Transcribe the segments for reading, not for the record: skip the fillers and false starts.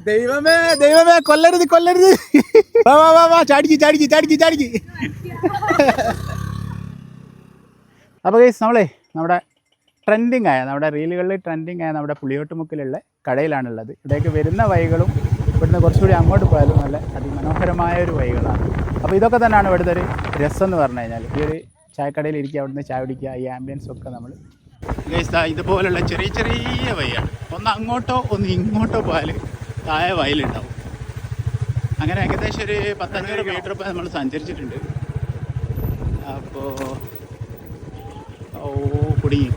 ദൈവമേ ദൈവമേ കൊല്ലരുത് കൊല്ലരുത്. വാ വാ വാ വാ ചാടിക്ക് ചാടിക്ക് ചാടിക്ക് ചാടിക്ക്. അപ്പോൾ ഗൈസ് നമ്മുടെ ട്രെൻഡിങ് ആയ നമ്മുടെ റീലുകളിൽ ട്രെൻഡിങ് ആയ നമ്മുടെ പുളിയോട്ടുമുക്കിലുള്ള കടയിലാണുള്ളത്. ഇവിടേക്ക് വരുന്ന വഴികളും ഇവിടുന്ന് കുറച്ചുകൂടി അങ്ങോട്ട് പോയാലും നല്ല അതിമനോഹരമായ ഒരു വഴികളാണ്. അപ്പോൾ ഇതൊക്കെ തന്നെയാണ് ഇവിടുത്തെ ഒരു രസം എന്ന് പറഞ്ഞു കഴിഞ്ഞാൽ. ഈ ഒരു ചായക്കടയിൽ ഇരിക്കുക, അവിടുന്ന് ചായ കുടിക്കുക, ഈ ആംബിയൻസ് ഒക്കെ നമ്മൾ ഗൈസ് ഇതുപോലുള്ള ചെറിയ ചെറിയ വഴിയാണ്. ഒന്ന് അങ്ങോട്ടോ ഒന്ന് ഇങ്ങോട്ടോ പോയാൽ താഴെ വയലുണ്ടാവും. അങ്ങനെ ഏകദേശം ഒരു 100-500 മീറ്റർ ഇപ്പോൾ നമ്മൾ സഞ്ചരിച്ചിട്ടുണ്ട്. അപ്പോൾ കുടുങ്ങി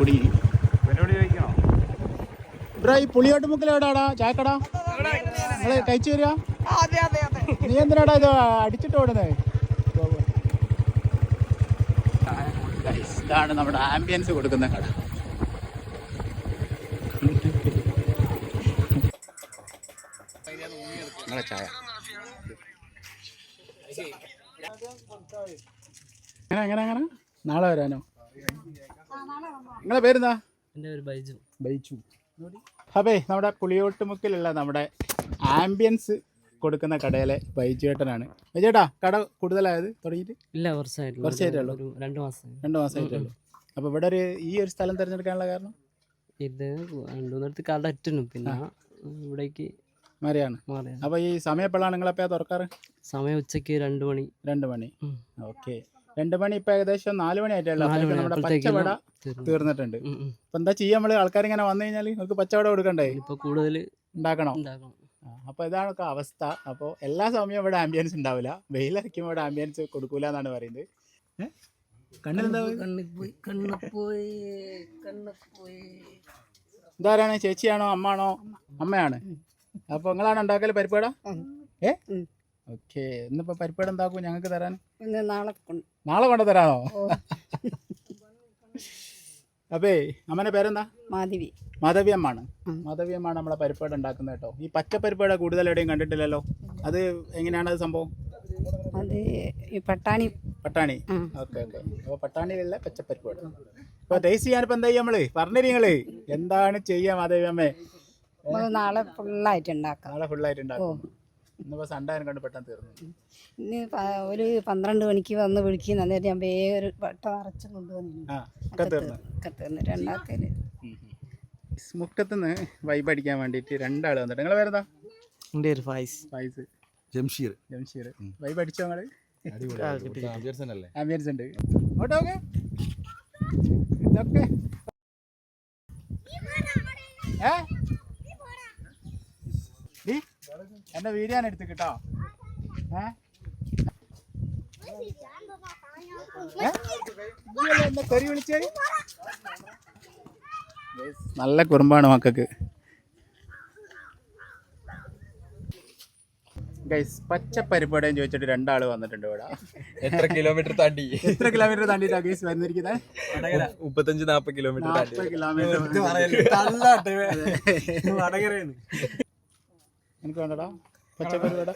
ബ്രോ, ഈ പുളിയോട്ടുമുക്കിൽ എവിടെയാടാ ചായക്കട? നിങ്ങൾ കഴിച്ചു വരിക? നീ എന്തിനാടാ ഇത് അടിച്ചിട്ട് ഓടുന്നത്? ഇതാണ് നമ്മുടെ ആംബിയൻസ് കൊടുക്കുന്ന കട. നിങ്ങളെ ചായ എങ്ങനെ നാളെ വരാനോ? നിങ്ങളെ പേരെന്താ? എൻ്റെ പേര് ബൈജു. ബൈജു. അപ്പേ നമ്മുടെ പുളിയോട്ടുമുക്കിലുള്ള നമ്മുടെ ആംബിയൻസ് കൊടുക്കുന്ന കടയിലെ ബൈജുവേട്ടനാണ്. ബൈജുവേട്ടാ, കട കൂടുതലായത് തുടങ്ങിയിട്ട്? ഇല്ല, കുറച്ചായിട്ടുള്ളൂ. 2 മാസമായിട്ടുള്ളൂ. അപ്പോൾ ഇവിടെ ഈ ഒരു സ്ഥലം തിരഞ്ഞെടുക്കാനുള്ള കാരണം? ഇത് 2-3 കട അറ്റുന്നു, പിന്നെ ഇവിടേക്ക് മാറിയാണ്. അപ്പോൾ ഈ സമയം എപ്പോഴാണ് നിങ്ങളെപ്പോൾ തുറക്കാറ്? സമയം ഉച്ചയ്ക്ക് 2 മണി. ഓക്കെ, 2 മണി. ഇപ്പം ഏകദേശം 4 മണി ആയിട്ടുള്ള നമ്മുടെ പച്ചവട തീർന്നിട്ടുണ്ട്. അപ്പം എന്താ ചെയ്യാം, നമ്മൾ ആൾക്കാർ ഇങ്ങനെ വന്നു കഴിഞ്ഞാൽ നമുക്ക് പച്ചവട കൊടുക്കണ്ടേ? ഇപ്പോൾ കൂടുതൽ ഉണ്ടാക്കണം. അപ്പോൾ ഇതാണ് അവസ്ഥ. അപ്പോൾ എല്ലാ സമയവും ഇവിടെ ആംബിയൻസ് ഉണ്ടാവില്ല. വെയിലറിക്കുമ്പോൾ ഇവിടെ ആംബിയൻസ് കൊടുക്കൂല എന്നാണ് പറയുന്നത്. ഇതാരാണ്? ചേച്ചിയാണോ അമ്മാണോ? അമ്മയാണ്. അപ്പോൾ നിങ്ങളാണ് ഉണ്ടാക്കല് പരിപ്പുവട? ഓക്കെ, ഇന്നിപ്പോൾ പരിപ്പുവട എന്താക്കും ഞങ്ങൾക്ക് തരാൻ? നാളെ കൊണ്ടു തരാനോ? അപ്പേ അമ്മേൻ്റെ പേരെന്താ? മാധവി അമ്മാണ്. മാധവി അമ്മാണ് നമ്മളെ പരിപ്പുവട ഉണ്ടാക്കുന്നത് കേട്ടോ. ഈ പച്ച പരിപ്പുവട കൂടുതൽ എവിടെയും കണ്ടിട്ടില്ലല്ലോ. അത് എങ്ങനെയാണ് അത് സംഭവം? അത് പട്ടാണി. ഓക്കെ. അപ്പോൾ പട്ടാണിയിലുള്ള പച്ചപ്പരിപ്പുവട. അപ്പോൾ ടേസ്റ്റ് ചെയ്യാനിപ്പോൾ എന്താ ചെയ്യുക? നമ്മള് പറഞ്ഞിരിങ്ങള് എന്താണ് ചെയ്യാം മാധവി അമ്മേ? നാളെ ഫുള്ളായിട്ട് ഉണ്ടാക്കാം. ഇന്നിപ്പോൾ സൺഡേ കണ്ട് പെട്ടെന്ന് തീർന്നു. ഇനി ഒരു 12 മണിക്ക് വന്ന് വിളിക്കുന്ന അന്നേരം ഞാൻ വേഗം ഒരു വട്ട നിറച്ച് കൊണ്ടുവന്നു. രണ്ടാക്കല് മുക്കത്തുനിന്ന് വൈബ് അടിക്കാൻ വേണ്ടിയിട്ട് 2 ആൾ വന്നിട്ട്. നിങ്ങളെ പേരെന്താ? എൻ്റെ പേര് ഫായിസ്. ജംഷീർ. വൈബ് അടിച്ചോ നിങ്ങള്? ആംബിയൻസ് ഉണ്ട്. ഇങ്ങോട്ട് നോക്ക്. ഇതൊക്കെ എന്റെ വീഡിയോ ആണ് എടുത്ത് കേട്ടോ. എന്നെ തെറി വിളിച്ചേ. നല്ല കുറുമ്പാണ് മക്കൾക്ക്. ഗൈസ്, പച്ചപ്പരിപ്പടയും ചോദിച്ചിട്ട് 2 ആൾ വന്നിട്ടുണ്ട് ഇവിടെ. എത്ര കിലോമീറ്റർ താണ്ടിട്ടാ ഗൈസ് വന്നിരിക്കുന്നത്? 35-40 കിലോമീറ്റർ. എനിക്ക് വേണ്ടടാ പച്ചപ്പരിപ്പട.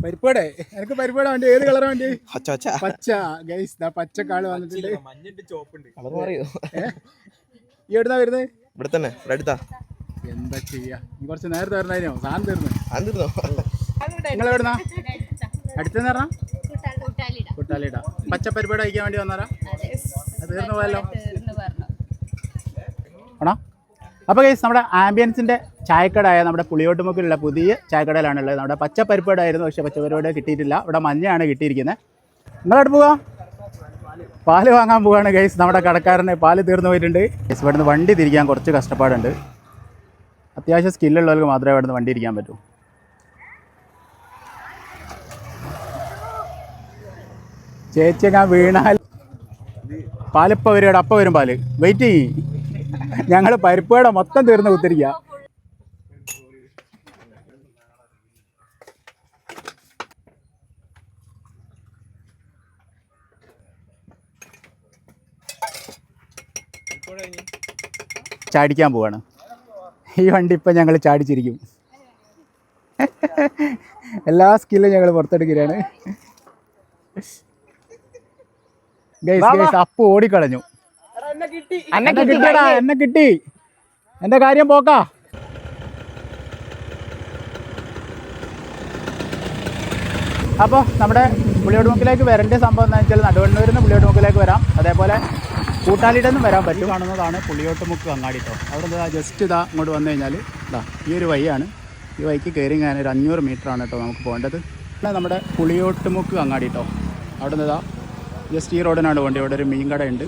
പരിപ്പടേ എനിക്ക് പരിപ്പട വേണ്ടി. ഏത് കളറാ വേണ്ടി? പച്ച. ഗൈസ് പച്ചക്കാള് വന്നിട്ടുണ്ട്. ഈ എവിടുന്നാ വരുന്നത്? ഇവിടെ തന്നെ അടുത്താ. എന്താ ചെയ്യാ, കുറച്ച് നേരത്തെ വരണോ? സാധനം തീർന്നു. നിങ്ങൾ എവിടുന്നാ? അടുത്തെന്ന് പറഞ്ഞാ കുട്ടാലിട. പച്ചപ്പരിപ്പട കഴിക്കാൻ വേണ്ടി വന്നാരാ? തീർന്നു പോയല്ലോ ആണോ? അപ്പോൾ ഗൈസ്, നമ്മുടെ ആംബിയൻസിൻ്റെ ചായക്കടയായ നമ്മുടെ പുളിയോട്ടുമുക്കിലുള്ള പുതിയ ചായക്കടയിലാണുള്ളത്. നമ്മുടെ പച്ചപ്പരിപ്പടായിരുന്നു, പക്ഷേ പച്ചപ്പരിപ്പട കിട്ടിയിട്ടില്ല. ഇവിടെ മഞ്ഞയാണ് കിട്ടിയിരിക്കുന്നത്. നിങ്ങളവിടെ പോവാ? പാല് വാങ്ങാൻ പോവാണ് ഗൈസ്. നമ്മുടെ കടക്കാരന് പാല് തീർന്നു പോയിട്ടുണ്ട്. ഗൈസ്, ഇവിടുന്ന് വണ്ടി തിരിക്കാൻ കുറച്ച് കഷ്ടപ്പാടുണ്ട്. അത്യാവശ്യം സ്കില്ലുള്ളവർക്ക് മാത്രമേ ഇവിടുന്ന് വണ്ടി ഇരിക്കാൻ പറ്റൂ. ചേച്ചിയൊക്കെ വീണാൽ പാലിപ്പോൾ വരും. അപ്പം വരും പാല്. വെയിറ്റ് ചെയ്യും. ഞങ്ങൾ പരിപ്പുവട മൊത്തം തീർന്ന് കുത്തിരിക്കുക. ചാടിക്കാൻ പോവാണ്. ഈ വണ്ടി ഇപ്പം ഞങ്ങൾ ചാടിച്ചിരിക്കും. എല്ലാ സ്കില്ലും ഞങ്ങൾ പുറത്തെടുക്കുകയാണ്. ഗൈസ് അപ്പു ഓടിക്കളഞ്ഞു. എന്നെ കിട്ടിയടാ, എന്നെ കിട്ടി. എന്റെ കാര്യം പോക്കാ. അപ്പോൾ നമ്മുടെ പുളിയോട്ടുമുക്കിലേക്ക് വരേണ്ട സംഭവം എന്താ വെച്ചാൽ നടുവണ്ണൂരിൽ നിന്ന് പുളിയോട്ടുമുക്കിലേക്ക് വരാം, അതേപോലെ കൂട്ടാലിയിൽ നിന്നും വരാൻ പറ്റും. കാണുന്നതാണ് പുളിയോട്ടുമുക്ക് അങ്ങാടി കേട്ടോ. അവിടെ നിന്ന് ജസ്റ്റ് ഇതാ ഇങ്ങോട്ട് വന്നു കഴിഞ്ഞാൽ ഇതാ ഈ ഒരു വഴിയാണ്. ഈ വഴിക്ക് കയറി ഞാൻ ഒരു 500 മീറ്ററാണ് കേട്ടോ നമുക്ക് പോകേണ്ടത്. നമ്മുടെ പുളിയോട്ടുമുക്ക് അങ്ങാടി കേട്ടോ. അവിടെ നിന്ന് ഇതാ ജസ്റ്റ് ഈ റോഡിനാണ് വേണ്ടി. ഇവിടെ ഒരു മീൻ കടയുണ്ട്.